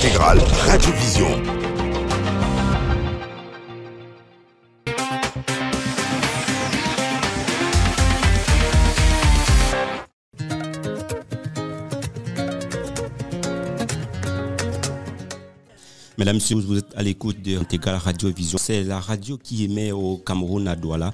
Intégrale Radiovision. Mesdames, Messieurs, vous êtes à l'écoute de Intégrale Radiovision. C'est la radio qui émet au Cameroun, à Douala,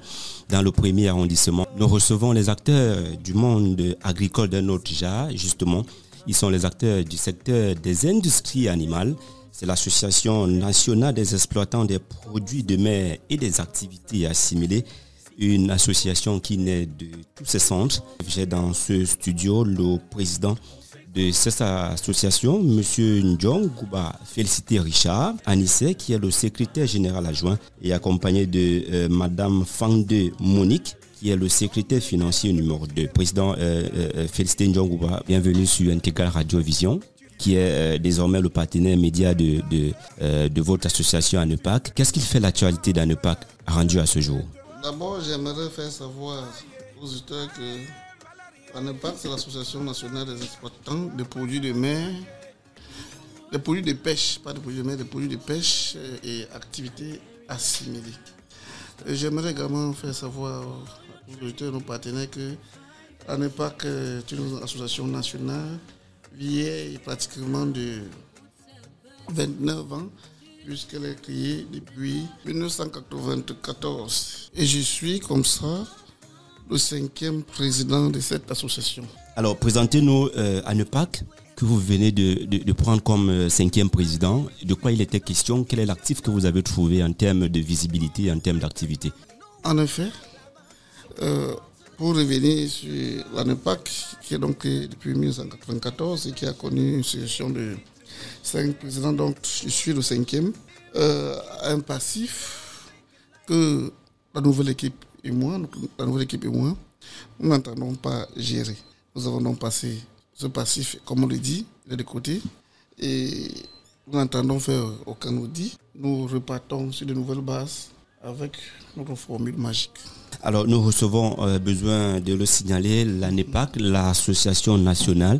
dans le premier arrondissement. Nous recevons les acteurs du monde agricole de notre genre, justement. Ils sont les acteurs du secteur des industries animales. C'est l'Association nationale des exploitants des produits de mer et des activités assimilées. Une association qui naît de tous ses centres. J'ai dans ce studio le président de cette association, M. Ndjong Gouba Félicité Richard Anissé, qui est le secrétaire général adjoint, et accompagné de Mme Fande Monique, qui est le secrétaire financier numéro 2. Président Félicité Ndjong Gouba, bienvenue sur Intégrale Radiovision, qui est désormais le partenaire média de votre association ANEPAC. Qu'est-ce qu'il fait l'actualité d'ANEPAC rendu à ce jour? D'abord, j'aimerais faire savoir aux auditeurs que ANEPAC, c'est l'Association nationale des exploitants de produits de mer, des produits de pêche, pas de produits de mer, des produits de pêche et activités assimilées. Et j'aimerais également faire savoir aux auditeurs et nos partenaires que ANEPAC est une association nationale vieille pratiquement de 29 ans, puisqu'elle est créée depuis 1994. Et je suis comme ça le 5e président de cette association. Alors, présentez-nous ANEPAC, que vous venez de prendre comme 5e président. De quoi il était question? Quel est l'actif que vous avez trouvé en termes de visibilité, en termes d'activité? En effet, pour revenir sur l'ANEPAC, qui est donc créé depuis 1994 et qui a connu une succession de 5 présidents, donc je suis le 5e, un passif que la nouvelle équipe et moi, nous n'entendons pas gérer. Nous avons donc passé ce passif, comme on le dit, de côté, et nous n'entendons faire aucun audit. Nous repartons sur de nouvelles bases avec notre formule magique. Alors, nous recevons, besoin de le signaler, l'ANEPAC, l'Association nationale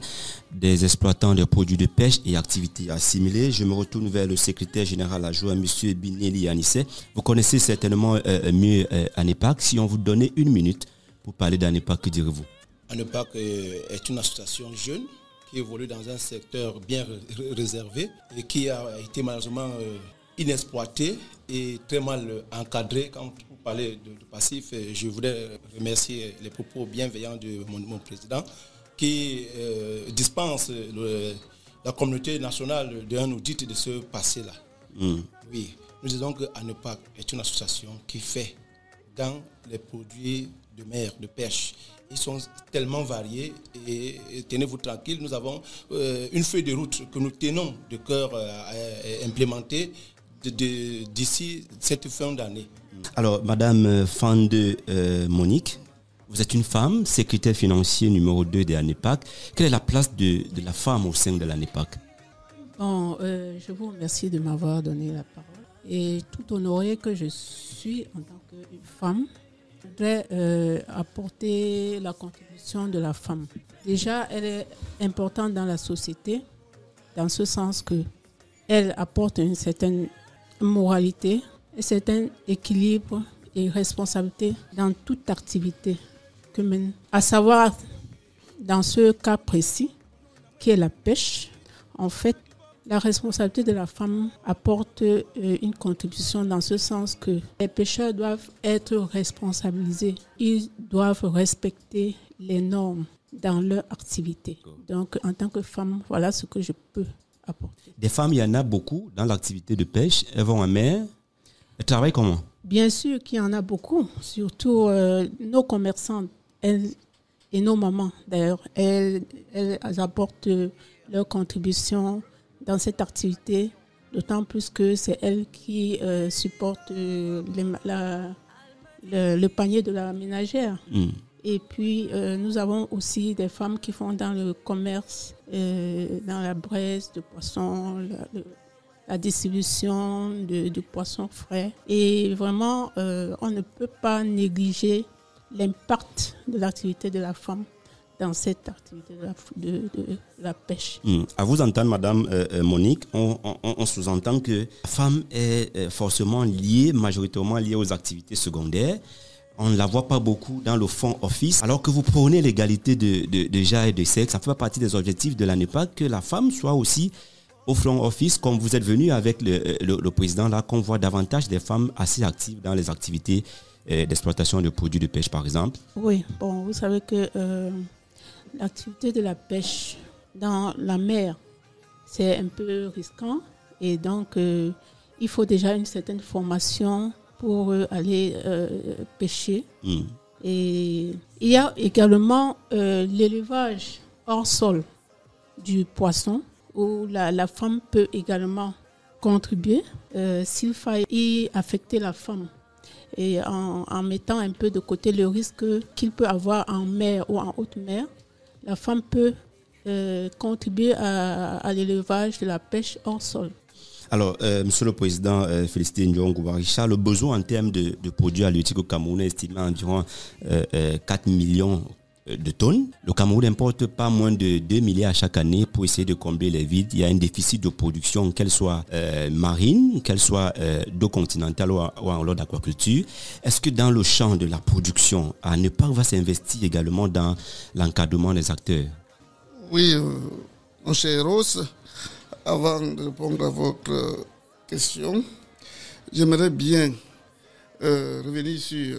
des exploitants de produits de pêche et activités assimilées. Je me retourne vers le secrétaire général adjoint, M. Bineli Anissé. Vous connaissez certainement mieux ANEPAC. Si on vous donnait une minute pour parler d'ANEPAC, que direz-vous? ANEPAC est une association jeune qui évolue dans un secteur bien réservé et qui a été malheureusement inexploité et très mal encadré. Quand vous parlez de passif, je voudrais remercier les propos bienveillants de mon président qui dispense la communauté nationale d'un audit de ce passé-là. Oui, nous disons que ANEPAC est une association qui fait dans les produits de mer, de pêche. Ils sont tellement variés et tenez-vous tranquille, nous avons une feuille de route que nous tenons de cœur à implémenter d'ici cette fin d'année. Alors, Madame Fande Monique, vous êtes une femme, secrétaire financier numéro 2 de l'ANEPAC. Quelle est la place de la femme au sein de l'ANEPAC? Bon, je vous remercie de m'avoir donné la parole. Et tout honorée que je suis en tant que femme, je voudrais apporter la contribution de la femme. Déjà, elle est importante dans la société, dans ce sens qu'elle apporte une certaine moralité, un certain équilibre et responsabilité dans toute activité que mène. À savoir, dans ce cas précis, qui est la pêche, en fait, la responsabilité de la femme apporte une contribution dans ce sens que les pêcheurs doivent être responsabilisés. Ils doivent respecter les normes dans leur activité. Donc, en tant que femme, voilà ce que je peux apporter. Des femmes, il y en a beaucoup dans l'activité de pêche. Elles vont en mer. Elles travaillent comment? Bien sûr qu'il y en a beaucoup. Surtout nos commerçantes et nos mamans, d'ailleurs. Elles apportent leur contribution dans cette activité, d'autant plus que c'est elles qui supportent le panier de la ménagère. Et puis, nous avons aussi des femmes qui font dans le commerce, dans la braise de poissons, la distribution de poissons frais. Et vraiment, on ne peut pas négliger l'impact de l'activité de la femme dans cette activité de la pêche. À vous entendre, Madame Monique, on sous-entend que la femme est forcément liée, majoritairement liée aux activités secondaires. On ne la voit pas beaucoup dans le front office, alors que vous prônez l'égalité de genre et de sexe. Ça fait partie des objectifs de l'ANEPAC, que la femme soit aussi au front office, comme vous êtes venu avec le président, là, qu'on voit davantage des femmes assez actives dans les activités d'exploitation de produits de pêche, par exemple. Oui, bon, vous savez que l'activité de la pêche dans la mer, c'est un peu risquant et donc il faut déjà une certaine formation pour aller pêcher. Et il y a également l'élevage hors sol du poisson où la femme peut également contribuer s'il faille y affecter la femme. Et en mettant un peu de côté le risque qu'il peut avoir en mer ou en haute mer, la femme peut contribuer à l'élevage de la pêche hors sol. Alors, Monsieur le Président Félicité Ndiongou-Barisha, le besoin en termes de produits halieutiques au Cameroun est estimé à environ 4 millions de tonnes. Le Cameroun n'importe pas moins de 2 milliards chaque année pour essayer de combler les vides. Il y a un déficit de production, qu'elle soit marine, qu'elle soit d'eau continentale ou en l'eau d'aquaculture. Est-ce que dans le champ de la production, ANEPAC va s'investir également dans l'encadrement des acteurs? Oui, mon cher Rose, avant de répondre à votre question, j'aimerais bien revenir sur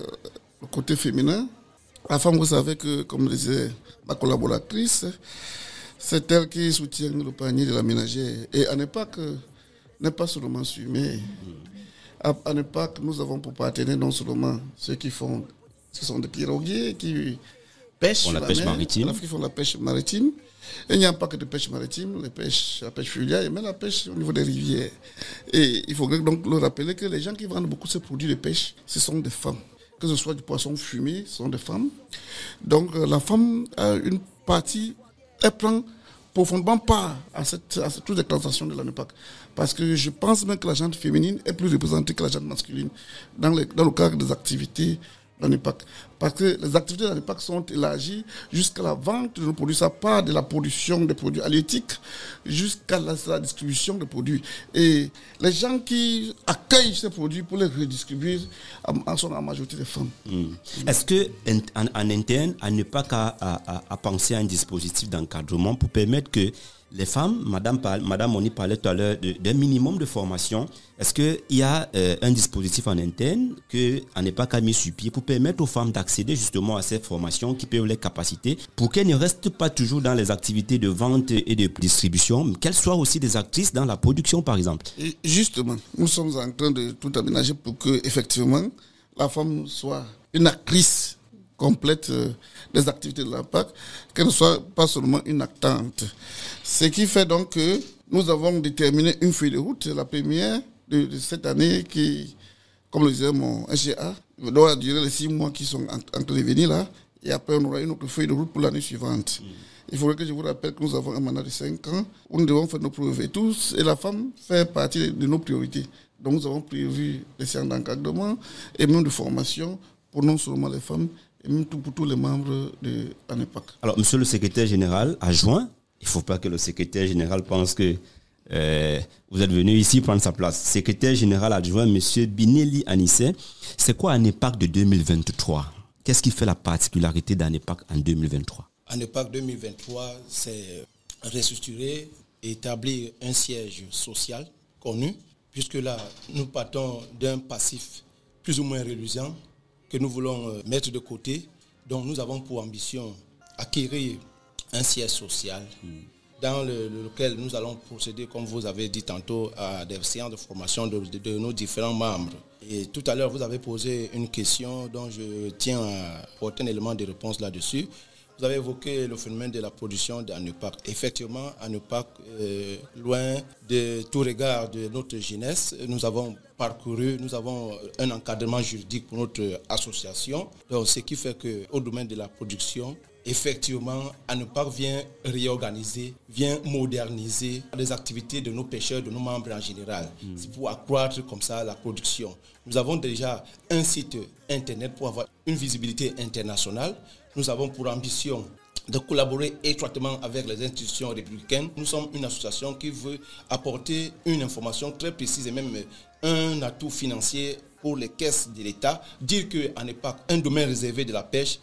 le côté féminin. La femme, vous savez que, comme disait ma collaboratrice, c'est elle qui soutient le panier de la ménagère. Et ANEPAC n'est pas seulement fumé. À ANEPAC, nous avons pour partenaires non seulement ceux qui sont des piroguiers, qui pêchent la pêche maritime. Qui font la pêche maritime. Et il n'y a pas que de pêche maritime, la pêche fluviale, mais la pêche au niveau des rivières. Et il faudrait donc le rappeler que les gens qui vendent beaucoup ces produits de pêche, ce sont des femmes. Que ce soit du poisson fumé, ce sont des femmes. Donc la femme a une partie, elle prend profondément part à toutes les transactions de l'ANEPAC. Parce que je pense même que la gente féminine est plus représentée que la gente masculine dans le cadre des activités l'ANEPAC. Parce que les activités de l'ANEPAC sont élargies jusqu'à la vente de nos produits. Ça part de la production des produits halieutiques jusqu'à la distribution des produits. Et les gens qui accueillent ces produits pour les redistribuer sont en majorité des femmes. Est-ce qu'en interne, ANEPAC a pensé à un dispositif d'encadrement pour permettre que les femmes, Madame Moni parlait tout à l'heure d'un minimum de formation. Est-ce qu'il y a un dispositif en interne que ANEPAC a mis sur pied pour permettre aux femmes d'accéder justement à ces formations qui peuvent les capaciter pour qu'elles ne restent pas toujours dans les activités de vente et de distribution, mais qu'elles soient aussi des actrices dans la production, par exemple? Et justement, nous sommes en train de tout aménager pour que, effectivement, la femme soit une actrice complète des activités de l'ANEPAC, qu'elle ne soit pas seulement une actante. Ce qui fait donc que nous avons déterminé une feuille de route, la première de cette année qui, comme le disait mon SGA, doit durer les 6 mois qui sont en train de venir là, et après on aura une autre feuille de route pour l'année suivante. Il faudrait que je vous rappelle que nous avons un mandat de 5 ans où nous devons faire nos preuves et tous, et la femme fait partie de nos priorités. Donc nous avons prévu des séances d'encadrement et même de formation pour non seulement les femmes, et même pour tous les membres de l'ANEPAC. Alors, monsieur le secrétaire général adjoint, il ne faut pas que le secrétaire général pense que vous êtes venu ici prendre sa place. Secrétaire général adjoint, monsieur Bineli Anissé, c'est quoi ANEPAC de 2023? Qu'est-ce qui fait la particularité d'ANEPAC en 2023? ANEPAC 2023, c'est restructurer et établir un siège social connu, puisque là, nous partons d'un passif plus ou moins réduisant que nous voulons mettre de côté. Donc nous avons pour ambition acquérir un siège social dans lequel nous allons procéder, comme vous avez dit tantôt, à des séances de formation de nos différents membres. Et tout à l'heure, vous avez posé une question dont je tiens à apporter un élément de réponse là-dessus. Vous avez évoqué le phénomène de la production d'ANEPAC. Effectivement, ANEPAC, loin de tout regard de notre jeunesse, nous avons parcouru, nous avons un encadrement juridique pour notre association. Donc, ce qui fait qu'au domaine de la production, effectivement, ANEPAC vient réorganiser, vient moderniser les activités de nos pêcheurs, de nos membres en général. C'est pour accroître comme ça la production. Nous avons déjà un site internet pour avoir une visibilité internationale. Nous avons pour ambition de collaborer étroitement avec les institutions républicaines. Nous sommes une association qui veut apporter une information très précise et même un atout financier pour les caisses de l'État. Dire qu'en EPAC, un domaine réservé de la pêche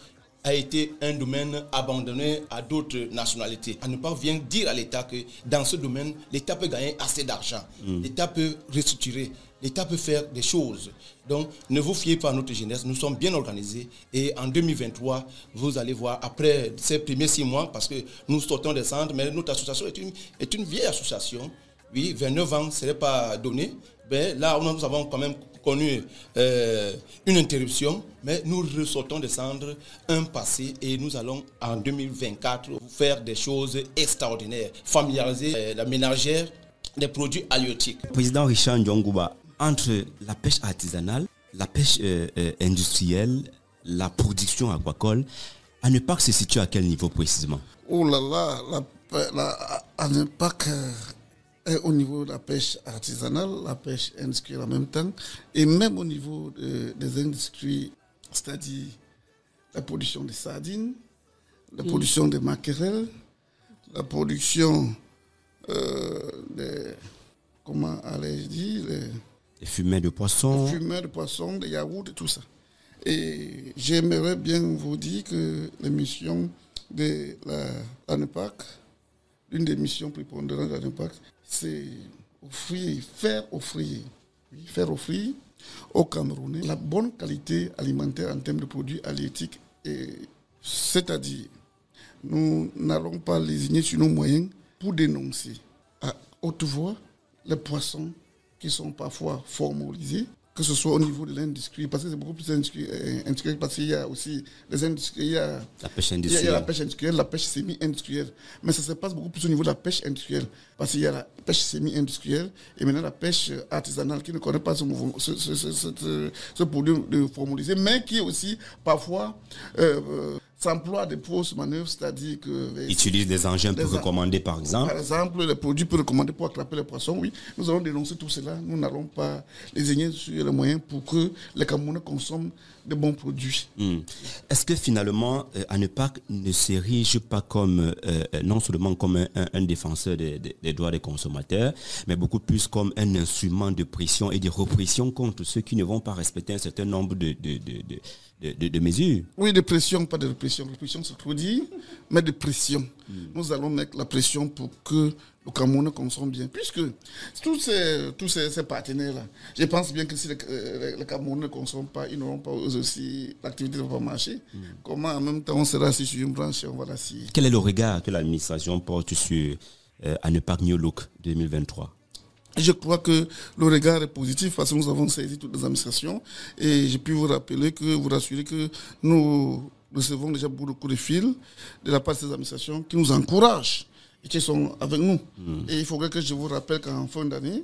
a été un domaine abandonné à d'autres nationalités. On ne pas vient dire à l'État que dans ce domaine, l'État peut gagner assez d'argent. L'État peut restructurer. L'État peut faire des choses. Donc, ne vous fiez pas à notre jeunesse. Nous sommes bien organisés. Et en 2023, vous allez voir, après ces premiers 6 mois, parce que nous sortons des centres, mais notre association est une vieille association. Oui, 29 ans, ce n'est pas donné. Mais là, nous avons quand même connu une interruption, mais nous ressortons des cendres un passé et nous allons en 2024 faire des choses extraordinaires, familiariser la ménagère des produits halieutiques. Président Richard Ndiongouba, entre la pêche artisanale, la pêche industrielle, la production aquacole, ANEPAC se situe à quel niveau précisément? Oh là là, ANEPAC est au niveau de la pêche artisanale, la pêche industrielle en même temps, et même au niveau des industries, c'est-à-dire la production des sardines, la production des maquerelles, la production des, comment allais-je dire, les fumées de poisson. Les fumées de poisson, des yaourts, tout ça. Et j'aimerais bien vous dire que les missions de l'ANEPAC, l'une des missions prépondérantes de l'ANEPAC, c'est faire offrir aux Camerounais la bonne qualité alimentaire en termes de produits halieutiques. C'est-à-dire, nous n'allons pas lésigner sur nos moyens pour dénoncer à haute voix les poissons qui sont parfois formalisés, que ce soit au niveau de l'industrie, parce que c'est beaucoup plus industriel, parce qu'il y a aussi les industries, il y a la pêche industrielle, la pêche semi-industrielle. Mais ça se passe beaucoup plus au niveau de la pêche industrielle, parce qu'il y a la pêche semi-industrielle et maintenant la pêche artisanale qui ne connaît pas ce produit de formalisé, mais qui aussi parfois s'emploie des fausses manœuvres, c'est-à-dire que... Utilise des engins pour recommander, par exemple. Par exemple, les produits pour recommander pour attraper les poissons, oui. Nous allons dénoncer tout cela. Nous n'allons pas lésigner sur les moyens pour que les Camerounais consomment de bons produits. Est-ce que finalement, ANEPAC ne s'érige pas comme, non seulement comme un défenseur des droits des consommateurs, mais beaucoup plus comme un instrument de pression et de répression contre ceux qui ne vont pas respecter un certain nombre de mesures? Oui, de pression, pas de répression. Répression, c'est trop dit, mais de pression. Nous allons mettre la pression pour que le Cameroun consomme bien. Puisque tous ces partenaires-là, je pense bien que si les Camerounais ne consomment pas, ils n'auront pas eux aussi, l'activité ne va pas marcher. Comment en même temps on sera assis sur une branche et on va l'assis? Quel est le regard que l'administration porte sur ANEPAC New Look 2023? Je crois que le regard est positif parce que nous avons saisi toutes les administrations et j'ai pu vous rassurer que nous recevons déjà beaucoup de coups de fil de la part de ces administrations qui nous encouragent et qui sont avec nous. Et il faudrait que je vous rappelle qu'en fin d'année,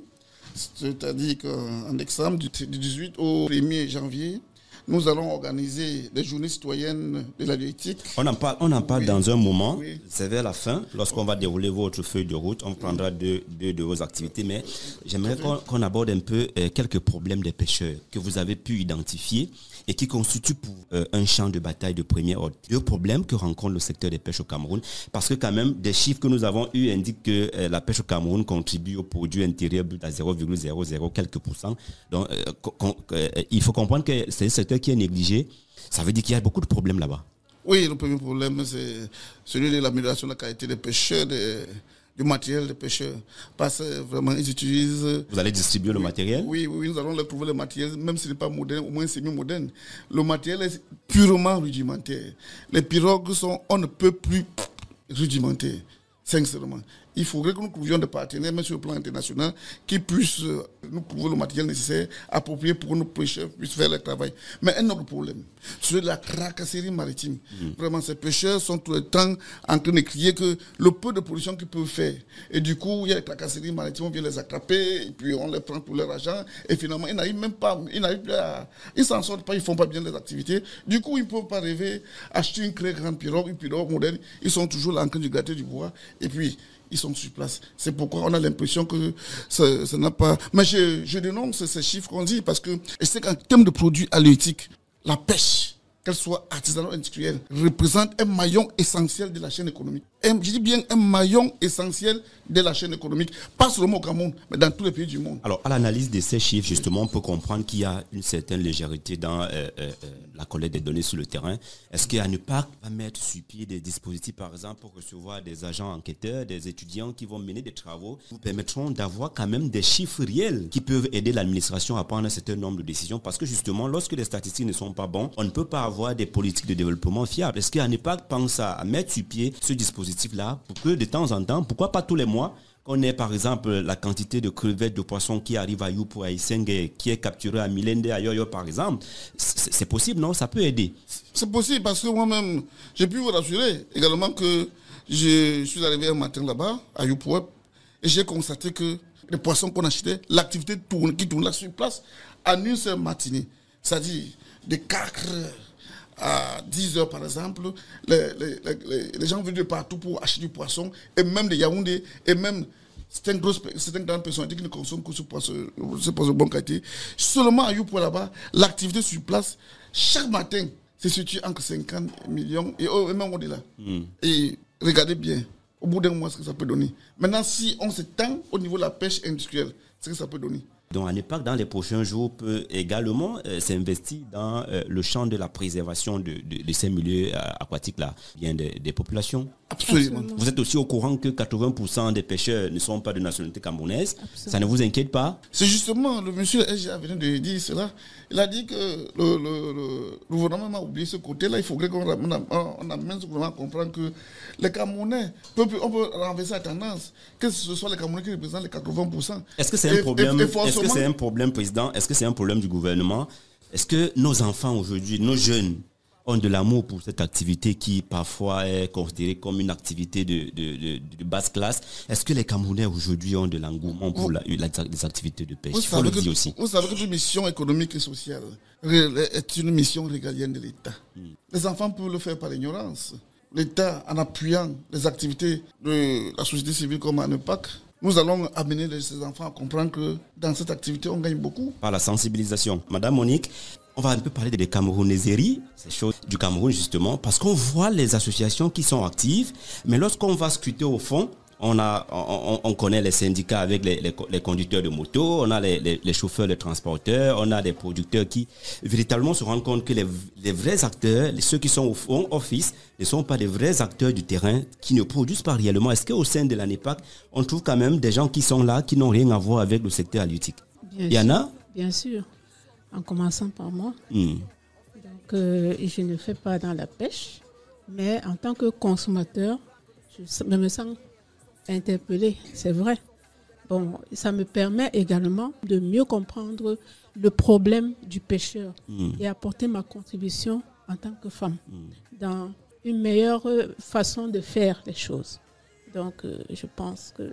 c'est-à-dire qu'en décembre, du 18 au 1er janvier, nous allons organiser des journées citoyennes de l'halietique. On en parle dans un moment. Oui. C'est vers la fin. Lorsqu'on va dérouler votre feuille de route, on prendra deux de vos activités. Mais j'aimerais qu'on aborde un peu quelques problèmes des pêcheurs que vous avez pu identifier et qui constituent pour un champ de bataille de premier ordre. 2 problèmes que rencontre le secteur des pêches au Cameroun. Parce que quand même, des chiffres que nous avons eus indiquent que la pêche au Cameroun contribue au produit intérieur brut à 0,00 quelques %. Donc, il faut comprendre que c'est un secteur qui est négligé. Ça veut dire qu'il y a beaucoup de problèmes là-bas. Oui, le premier problème, c'est celui de l'amélioration de la qualité des pêcheurs, du matériel des pêcheurs. Parce que vraiment, ils utilisent... Vous allez distribuer le matériel? Oui, nous allons leur trouver le matériel, même s'il n'est pas moderne, au moins semi-moderne. Le matériel est purement rudimentaire. Les pirogues sont, on ne peut plus rudimentaires, sincèrement. Il faudrait que nous trouvions des partenaires, même sur le plan international, qui puissent nous trouver le matériel nécessaire, approprié pour que nos pêcheurs puissent faire leur travail. Mais un autre problème, celui de la tracasserie maritime. Vraiment, ces pêcheurs sont tout le temps en train de crier que le peu de pollution qu'ils peuvent faire. Et du coup, il y a les tracasseries maritimes, on vient les attraper, et puis on les prend pour leur argent. Et finalement, ils n'arrivent même pas, ils s'en sortent pas, ils font pas bien les activités. Du coup, ils ne peuvent pas rêver, acheter une très grande pirogue, une pirogue moderne. Ils sont toujours là en train de gratter du bois. Et puis, ils sont sur place. C'est pourquoi on a l'impression que ça n'a pas... Mais je dénonce ces chiffres qu'on dit parce que je sais qu'en termes de produits halieutiques, la pêche qu'elle soit artisanale ou industrielle, représente un maillon essentiel de la chaîne économique. Je dis bien un maillon essentiel de la chaîne économique, pas seulement au Cameroun, mais dans tous les pays du monde. Alors, à l'analyse de ces chiffres, justement, on peut comprendre qu'il y a une certaine légèreté dans la collecte des données sur le terrain. Est-ce qu'à ne pas mettre sur pied des dispositifs, par exemple, pour recevoir des agents enquêteurs, des étudiants qui vont mener des travaux, vous permettront d'avoir quand même des chiffres réels qui peuvent aider l'administration à prendre un certain nombre de décisions? Parce que justement, lorsque les statistiques ne sont pas bonnes, on ne peut pas avoir des politiques de développement fiables. Est-ce qu'à ne pas penser à mettre sur pied ce dispositif-là pour que de temps en temps, pourquoi pas tous les mois, qu'on ait par exemple la quantité de crevettes, de poissons qui arrivent à Youpo, à Isenge, qui est capturé à Milende, à Yoyo par exemple? C'est possible, non? Ça peut aider. C'est possible parce que moi-même, j'ai pu vous rassurer également que je suis arrivé un matin là-bas, à Youpo, et j'ai constaté que les poissons qu'on achetait, l'activité qui tourne là sur place, en une seule matinée. C'est-à-dire de 4 heures à 10 heures par exemple, les gens viennent de partout pour acheter du poisson, et même de Yaoundé, et même certaines grandes personnalités qui ne consomment que ce poisson de bonne qualité. Seulement à Youpo là-bas, l'activité sur place, chaque matin, se situe entre 50 millions et même au-delà. Et regardez bien, au bout d'un mois, ce que ça peut donner. Maintenant, si on s'étend au niveau de la pêche industrielle, ce que ça peut donner. Donc, ANEPAC, dans les prochains jours, peut également s'investir dans le champ de la préservation de ces milieux aquatiques-là, bien des populations. Absolument. Vous êtes aussi au courant que 80% des pêcheurs ne sont pas de nationalité camerounaise. Ça ne vous inquiète pas? C'est justement, le monsieur SGA venu de dire cela. Il a dit que le gouvernement a oublié ce côté-là. Il faudrait qu'on amène ce gouvernement à comprendre que les Camerounais, on peut renverser la tendance, que ce soit les Camerounais qui représentent les 80%. Est-ce que c'est un problème? Est-ce que c'est un problème, président? Est-ce que c'est un problème du gouvernement? Est-ce que nos enfants aujourd'hui, nos jeunes, ont de l'amour pour cette activité qui parfois est considérée comme une activité de basse classe? Est-ce que les Camerounais aujourd'hui ont de l'engouement pour les activités de pêche? Il faut le dire aussi. Vous savez que une mission économique et sociale est une mission régalienne de l'État. Les enfants peuvent le faire par ignorance. L'État, en appuyant les activités de la société civile comme ANEPAC, nous allons amener ces enfants à comprendre que dans cette activité, on gagne beaucoup. Par la sensibilisation. Madame Monique, on va un peu parler des Camerounaiseries, ces choses du Cameroun justement, parce qu'on voit les associations qui sont actives, mais lorsqu'on va scruter au fond, on connaît les syndicats avec les conducteurs de moto, on a les chauffeurs, les transporteurs, on a des producteurs qui véritablement se rendent compte que les vrais acteurs, ceux qui sont au fond office, ne sont pas des vrais acteurs du terrain, qui ne produisent pas réellement. Est-ce qu'au sein de l'ANEPAC, on trouve quand même des gens qui sont là, qui n'ont rien à voir avec le secteur halieutique? Il y en a? Bien sûr, en commençant par moi. Donc, je ne fais pas dans la pêche, mais en tant que consommateur, je me sens interpellée, c'est vrai. Bon, ça me permet également de mieux comprendre le problème du pêcheur et apporter ma contribution en tant que femme dans une meilleure façon de faire les choses. Donc, je pense que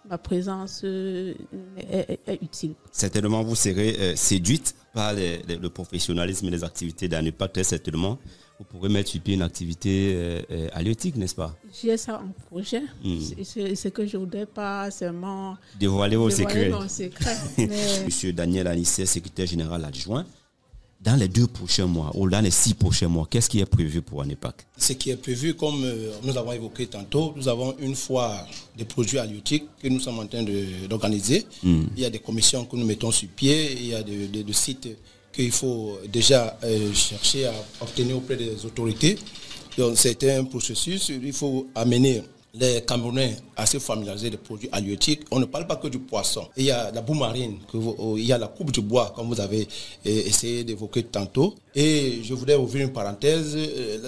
ma présence est utile. Certainement, vous serez séduite par le professionnalisme et les activités d'ANEPAC, très certainement. Vous pourrez mettre sur pied une activité halieutique, n'est-ce pas? J'ai ça en projet. C'est que je ne voudrais pas seulement dévoiler vos secrets. Mais... Monsieur Daniel Anissé, secrétaire général adjoint, dans les 2 prochains mois ou dans les 6 prochains mois, qu'est-ce qui est prévu pour ANEPAC? Ce qui est prévu, comme nous avons évoqué tantôt, nous avons une foire des produits halieutiques que nous sommes en train d'organiser. Il y a des commissions que nous mettons sur pied, il y a des sites qu'il faut déjà chercher à obtenir auprès des autorités. Donc c'est un processus, il faut amener les Camerounais à se familiariser des produits halieutiques. On ne parle pas que du poisson. Il y a la boue marine, il y a la coupe du bois, comme vous avez essayé d'évoquer tantôt. Et je voudrais ouvrir une parenthèse.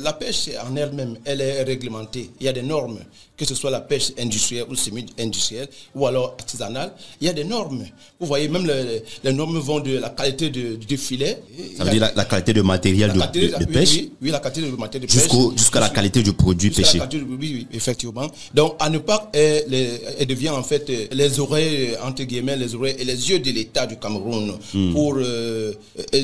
La pêche en elle-même, elle est réglementée. Il y a des normes, que ce soit la pêche industrielle ou semi-industrielle, ou alors artisanale. Il y a des normes. Vous voyez, même les normes vont de la qualité du filet. Ça veut dire la qualité de matériel de pêche? Oui, la qualité de matériel de pêche. Jusqu'à la qualité du produit pêché. Oui, effectivement. Donc, ANEPAC, elle devient en fait les oreilles, entre guillemets, les oreilles et les yeux de l'État du Cameroun pour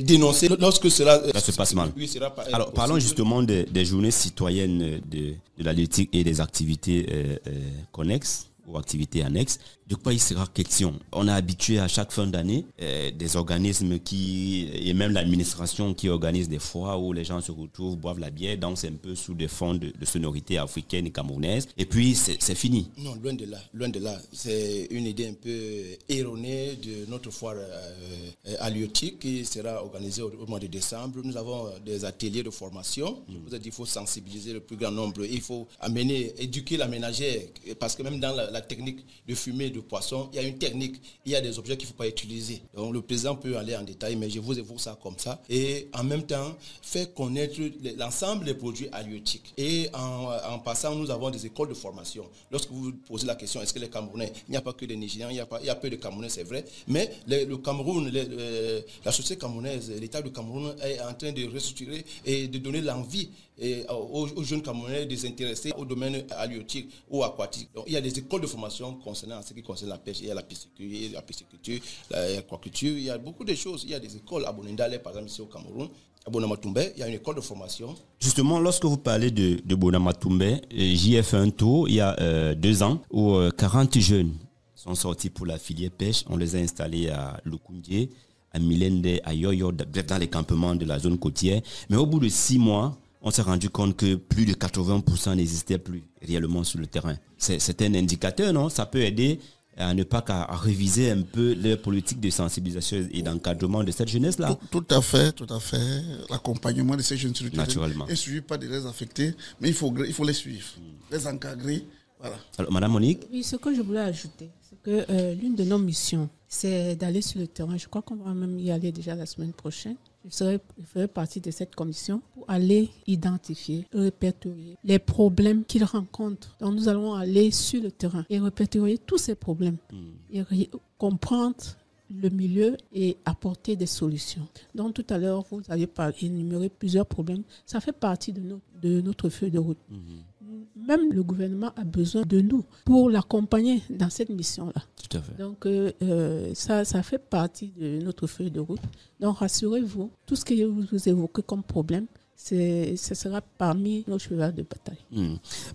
dénoncer lorsque cela se passe mal. Oui, alors, parlons justement des journées citoyennes de l'halieutique et des activités connexes ou activités annexes. De quoi il sera question? On est habitué à chaque fin d'année des organismes et même l'administration qui organise des foires où les gens se retrouvent, boivent la bière, dansent un peu sous des fonds de sonorités africaines et camerounaises. Et puis, c'est fini. Non, loin de là. Loin de là. C'est une idée un peu erronée de notre foire halieutique qui sera organisée au mois de décembre. Nous avons des ateliers de formation. Vous avez dit qu'il faut sensibiliser le plus grand nombre. Il faut éduquer la ménagère. Parce que même dans la technique de fumer de poisson, il y a une technique. Il y a des objets qu'il ne faut pas utiliser. Donc le président peut aller en détail, mais je vous évoque ça comme ça. Et en même temps, faire connaître l'ensemble des produits halieutiques. Et en passant, nous avons des écoles de formation. Lorsque vous posez la question, est-ce que les Camerounais, il n'y a pas que des Nigérians, il y a peu de Camerounais, c'est vrai, mais le Cameroun, la société camerounaise, l'État du Cameroun est en train de restructurer et de donner l'envie aux jeunes Camerounais de s'intéresser au domaine halieutique ou aquatique. Donc, il y a des écoles de formation concernant ce qui concerne la pêche, il y a la pisciculture, l'aquaculture, il y a beaucoup de choses. Il y a des écoles à Bonindale, par exemple, ici au Cameroun. À Bonamatumbe, il y a une école de formation. Justement, lorsque vous parlez de Bonamatumbe, j'y ai fait un tour il y a 2 ans où 40 jeunes sont sortis pour la filière pêche. On les a installés à Lukundié, à Milende, à Yoyo, dans les campements de la zone côtière. Mais au bout de 6 mois, on s'est rendu compte que plus de 80% n'existaient plus réellement sur le terrain. C'est un indicateur, non? Ça peut aider à ne pas qu'à réviser un peu les politiques de sensibilisation et d'encadrement de cette jeunesse-là. Tout à fait. L'accompagnement de ces jeunes sur le terrain est suivi par des les affectés, mais il faut les suivre, les encadrer. Voilà. Alors, Madame Monique? Oui, ce que je voulais ajouter, c'est que l'une de nos missions, c'est d'aller sur le terrain. Je crois qu'on va même y aller déjà la semaine prochaine. Je ferai partie de cette commission pour aller identifier, répertorier les problèmes qu'ils rencontrent. Donc nous allons aller sur le terrain et répertorier tous ces problèmes et comprendre le milieu et apporter des solutions. Donc tout à l'heure, vous avez énuméré plusieurs problèmes. Ça fait partie de notre feuille de route. Même le gouvernement a besoin de nous pour l'accompagner dans cette mission-là. Tout à fait. Donc, ça fait partie de notre feuille de route. Donc, rassurez-vous, tout ce que vous évoquez comme problème, ce sera parmi nos chevals de bataille.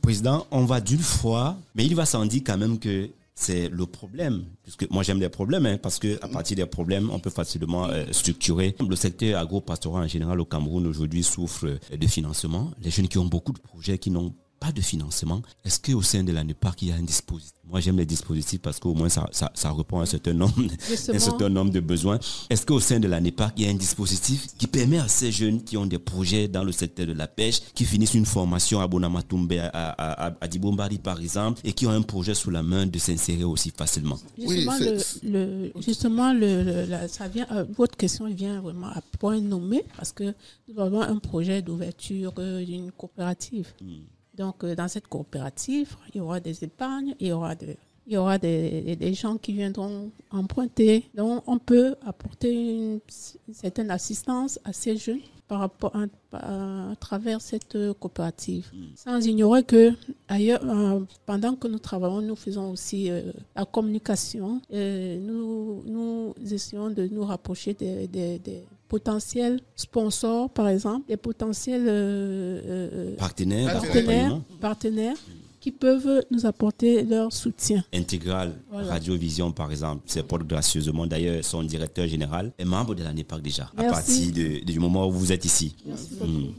Président, on va d'une fois, mais il va sans dire quand même que c'est le problème. Puisque moi, j'aime les problèmes, parce qu'à partir des problèmes, on peut facilement structurer. Le secteur agro-pastoral en général au Cameroun aujourd'hui souffre de financement. Les jeunes qui ont beaucoup de projets qui n'ont pas de financement. Est-ce qu'au sein de l'ANEPAC, il y a un dispositif? Moi, j'aime les dispositifs parce qu'au moins, ça répond à un certain nombre de besoins. Est-ce qu'au sein de l'ANEPAC, il y a un dispositif qui permet à ces jeunes qui ont des projets dans le secteur de la pêche, qui finissent une formation à Bonamatumbe, à Dibombari, par exemple, et qui ont un projet sous la main de s'insérer aussi facilement? Justement, votre question vient vraiment à point nommé parce que nous avons un projet d'ouverture d'une coopérative. Donc, dans cette coopérative, il y aura des épargnes, il y aura des gens qui viendront emprunter. Donc, on peut apporter une certaine assistance à ces jeunes à travers cette coopérative. Sans ignorer que, ailleurs, pendant que nous travaillons, nous faisons aussi la communication. Nous essayons de nous rapprocher des potentiels sponsors, par exemple, des potentiels partenaires qui peuvent nous apporter leur soutien. Intégral, voilà. Radiovision, par exemple, c'est porte gracieusement. D'ailleurs, son directeur général est membre de l'ANEPAC déjà, à partir du moment où vous êtes ici.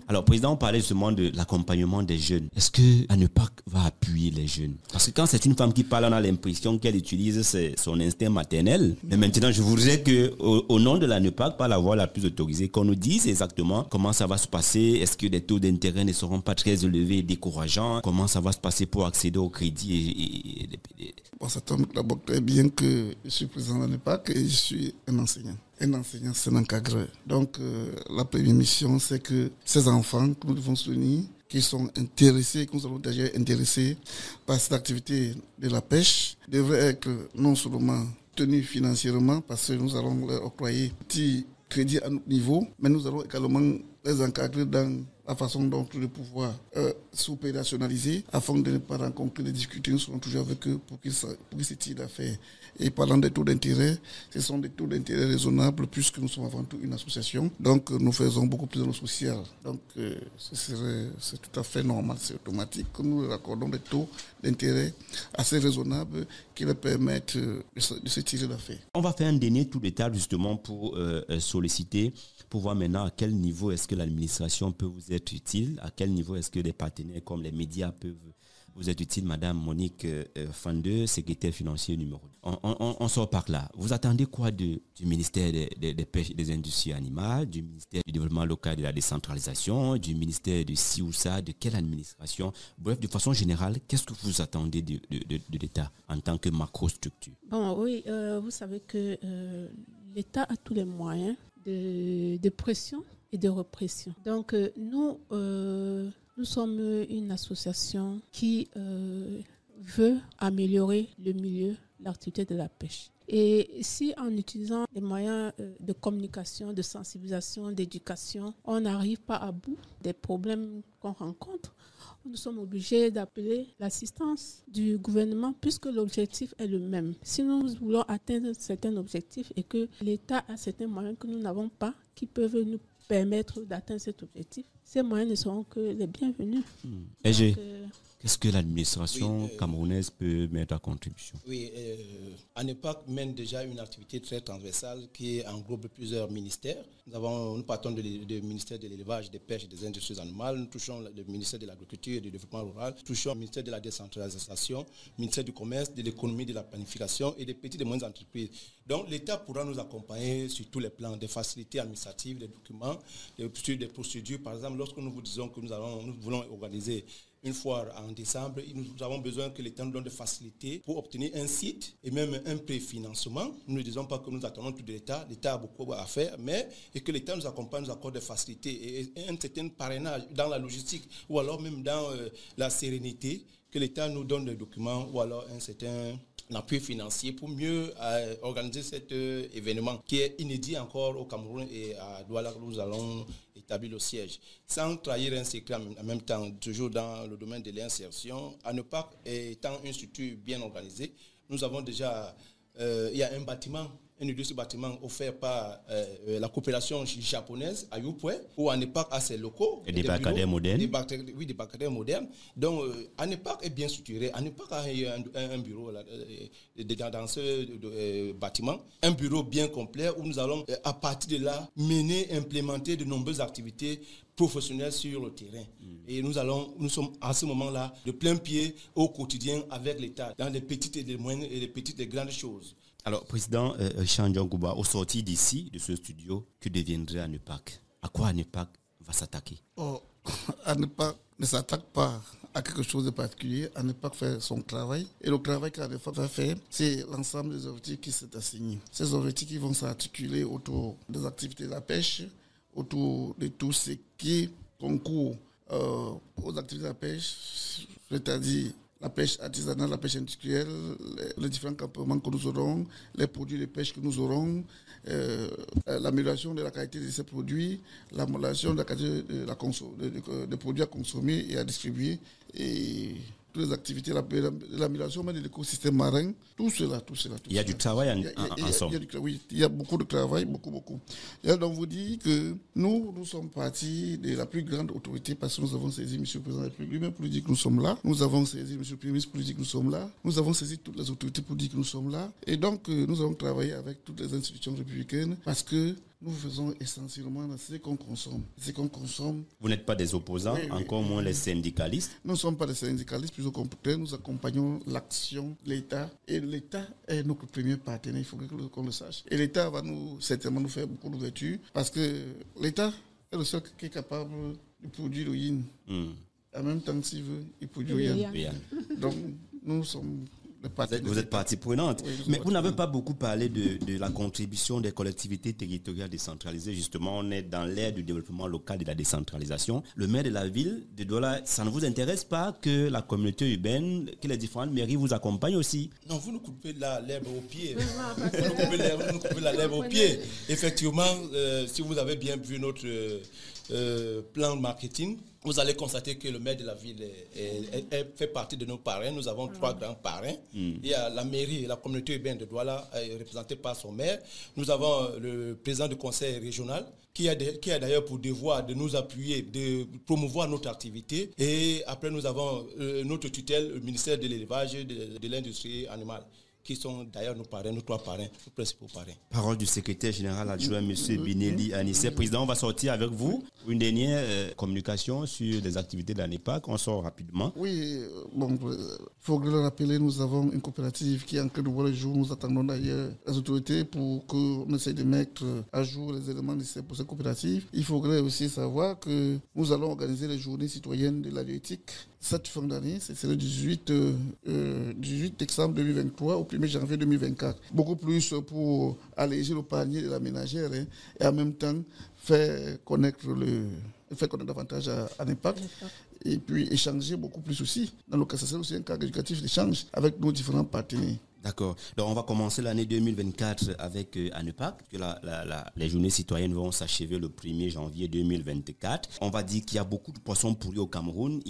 Alors, Président, on parlait justement de l'accompagnement des jeunes. Est-ce que l'ANEPAC va appuyer les jeunes? Parce que quand c'est une femme qui parle, on a l'impression qu'elle utilise son instinct maternel. Mais maintenant, je voudrais qu'au nom de l'ANEPAC, par la voix la plus autorisée, qu'on nous dise exactement comment ça va se passer. Est-ce que les taux d'intérêt ne seront pas très élevés et décourageants? Comment ça va se passer pour accéder au crédit Ça tombe d'abord très bien que je suis président de l'ANEPAC et je suis un enseignant. Un enseignant, c'est un encadreur. Donc, la première mission, c'est que ces enfants que nous devons soutenir, qui sont intéressés, que nous avons déjà intéressés par cette activité de la pêche, devraient être non seulement tenus financièrement, parce que nous allons leur octroyer un petit crédit à notre niveau, mais nous allons également les encadrer dans la façon dont le pouvoir s'opérationnaliser afin de ne pas rencontrer des difficultés. Nous serons toujours avec eux pour qu'ils se tirent d'affaires. Et parlant des taux d'intérêt, ce sont des taux d'intérêt raisonnables puisque nous sommes avant tout une association. Donc nous faisons beaucoup plus dans le social. Donc c'est tout à fait normal, c'est automatique que nous accordons des taux d'intérêt assez raisonnables qui leur permettent de se tirer d'affaires. On va faire un dernier tour de table justement pour solliciter, pour voir maintenant à quel niveau est-ce que l'administration peut vous être utile, à quel niveau est-ce que les partenaires comme les médias peuvent vous être utiles. Madame Monique Fandeux, secrétaire financier numéro 2. On sort par là. Vous attendez quoi du ministère des pêches et des industries animales, du ministère du développement local et de la décentralisation, du ministère de ci ou ça, de quelle administration? Bref, de façon générale, qu'est-ce que vous attendez de l'État en tant que macro-structure? Bon, oui, vous savez que l'État a tous les moyens de pression et de répression. Donc, nous sommes une association qui veut améliorer le milieu, l'activité de la pêche. Et si en utilisant les moyens de communication, de sensibilisation, d'éducation, on n'arrive pas à bout des problèmes qu'on rencontre, nous sommes obligés d'appeler l'assistance du gouvernement puisque l'objectif est le même. Si nous voulons atteindre certains objectifs et que l'État a certains moyens que nous n'avons pas, qui peuvent nous permettre d'atteindre cet objectif, ces moyens ne seront que les bienvenus. Qu'est-ce que l'administration camerounaise peut mettre à contribution? Oui, ANEPAC mène déjà une activité très transversale qui englobe plusieurs ministères. Nous partons du ministère de l'élevage, des pêches et des industries animales. Nous touchons le ministère de l'agriculture et du développement rural. Nous touchons le ministère de la décentralisation, le ministère du commerce, de l'économie, de la planification et des petites et moyennes entreprises. Donc l'État pourra nous accompagner sur tous les plans, des facilités administratives, des documents, des procédures. Par exemple, lorsque nous vous disons que nous voulons organiser une foire en décembre, nous avons besoin que l'État nous donne des facilités pour obtenir un site et même un préfinancement. Nous ne disons pas que nous attendons tout de l'État. L'État a beaucoup à faire, mais et que l'État nous accompagne, nous accorde des facilités et un certain parrainage dans la logistique ou alors même dans la sérénité, que l'État nous donne des documents ou alors un certain appui financier pour mieux organiser cet événement qui est inédit encore au Cameroun et à Douala où nous allons établir le siège. Sans trahir un secret en même temps, toujours dans le domaine de l'insertion, ANEPAC étant une structure bien organisée, nous avons déjà, il y a un bâtiment, un de ce bâtiment offert par la coopération japonaise à Yopoué, où ANEPAC a ses locaux. Et des barricades modernes. Oui, des barricades modernes. Donc, ANEPAC est bien structuré. ANEPAC a un bureau là, dans ce bâtiment, un bureau bien complet où nous allons, à partir de là, implémenter de nombreuses activités professionnels sur le terrain. Et nous sommes à ce moment-là de plein pied au quotidien avec l'État, dans les petites et les moyennes et les petites et les grandes choses. Alors, Président Richard Ndiongouba, au sorti d'ici, de ce studio, que deviendrait ANEPAC? À quoi ANEPAC va s'attaquer? ANEPAC ne s'attaque pas à quelque chose de particulier. ANEPAC fait son travail. Et le travail qu'ANEPAC va faire, c'est l'ensemble des objectifs qui sont assignés. Ces objectifs qui vont s'articuler autour des activités de la pêche, autour de tout ce qui concourt aux activités de la pêche, c'est-à-dire la pêche artisanale, la pêche industrielle, les différents campements que nous aurons, les produits de pêche que nous aurons, l'amélioration de la qualité de ces produits, l'amélioration de la qualité des produits à consommer et à distribuer, et toutes les activités, l'amélioration de l'écosystème marin, tout cela. Il y a du travail ensemble. Oui, il y a beaucoup de travail, beaucoup. Et donc, vous dites que nous sommes partis de la plus grande autorité parce que nous avons saisi M. le Président de la République lui-même pour lui dire que nous sommes là. Nous avons saisi M. le Premier ministre pour lui dire que nous sommes là. Nous avons saisi toutes les autorités pour dire que nous sommes là. Et donc, nous avons travaillé avec toutes les institutions républicaines parce que nous faisons essentiellement ce qu'on consomme. Vous n'êtes pas des opposants, oui, encore moins les syndicalistes. Nous ne sommes pas des syndicalistes, plus au contraire, nous accompagnons l'action de l'État. Et l'État est notre premier partenaire, il faut qu'on le sache. Et l'État va certainement nous faire beaucoup d'ouverture parce que l'État est le seul qui est capable de produire le yin. En même temps, s'il veut, il produit le yang. Donc, nous sommes... Vous êtes partie prenante. Oui, mais vous n'avez pas beaucoup parlé de la contribution des collectivités territoriales décentralisées. Justement, on est dans l'ère du développement local et de la décentralisation. Le maire de la ville de Douala, ça ne vous intéresse pas que la communauté urbaine, que les différentes mairies vous accompagnent aussi? Non, vous nous coupez l'herbe au pied. Vous nous coupez l'herbe au pied. Effectivement, si vous avez bien vu plan marketing, vous allez constater que le maire de la ville fait partie de nos parrains. Nous avons 3 grands parrains. Il y a la mairie et la communauté urbaine de Douala représentée par son maire. Nous avons le président du conseil régional qui a d'ailleurs pour devoir de nous appuyer, de promouvoir notre activité. Et après, nous avons notre tutelle, le ministère de l'élevage et de l'industrie animale, qui sont d'ailleurs nos parrains, nos 3 parrains, nos principaux parrains. Parole du secrétaire général adjoint, M. Binelli Anissé. Président, on va sortir avec vous une dernière communication sur les activités de l'ANEPAC. On sort rapidement. Oui, bon, il faut le rappeler, nous avons une coopérative qui est en train de voir le jour. Nous attendons d'ailleurs les autorités pour qu'on essaye de mettre à jour les éléments nécessaires pour cette coopérative. Il faudrait aussi savoir que nous allons organiser les journées citoyennes de la bioéthique cette fin d'année. C'est le 18 décembre 2023 au 1er janvier 2024. Beaucoup plus pour alléger le panier de la ménagère et en même temps faire connaître davantage à l'impact. Et puis échanger beaucoup plus aussi. Dans le cas, c'est aussi un cadre éducatif d'échange avec nos différents partenaires. D'accord. Donc, on va commencer l'année 2024 avec ANEPAC. Les journées citoyennes vont s'achever le 1er janvier 2024. On va dire qu'il y a beaucoup de poissons pourris au Cameroun.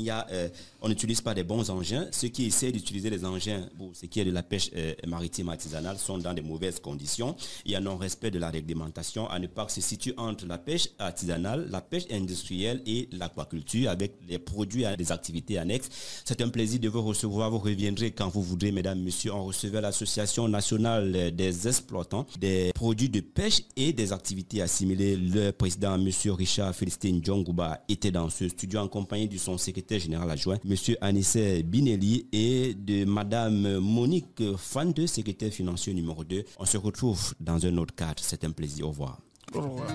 On n'utilise pas des bons engins. Ceux qui essaient d'utiliser les engins pour ce qui est de la pêche maritime artisanale sont dans de mauvaises conditions. Il y a non-respect de la réglementation. ANEPAC se situe entre la pêche artisanale, la pêche industrielle et l'aquaculture avec les produits et des activités annexes. C'est un plaisir de vous recevoir. Vous reviendrez quand vous voudrez, mesdames, messieurs. On recevait l'Association nationale des exploitants des produits de pêche et des activités assimilées. Le président, M. Richard Félicité Djongouba, était dans ce studio en compagnie de son secrétaire général adjoint, M. Anissé Binelli, et de Mme Monique Fande, secrétaire financier numéro 2. On se retrouve dans un autre cadre. C'est un plaisir. Au revoir. Au revoir.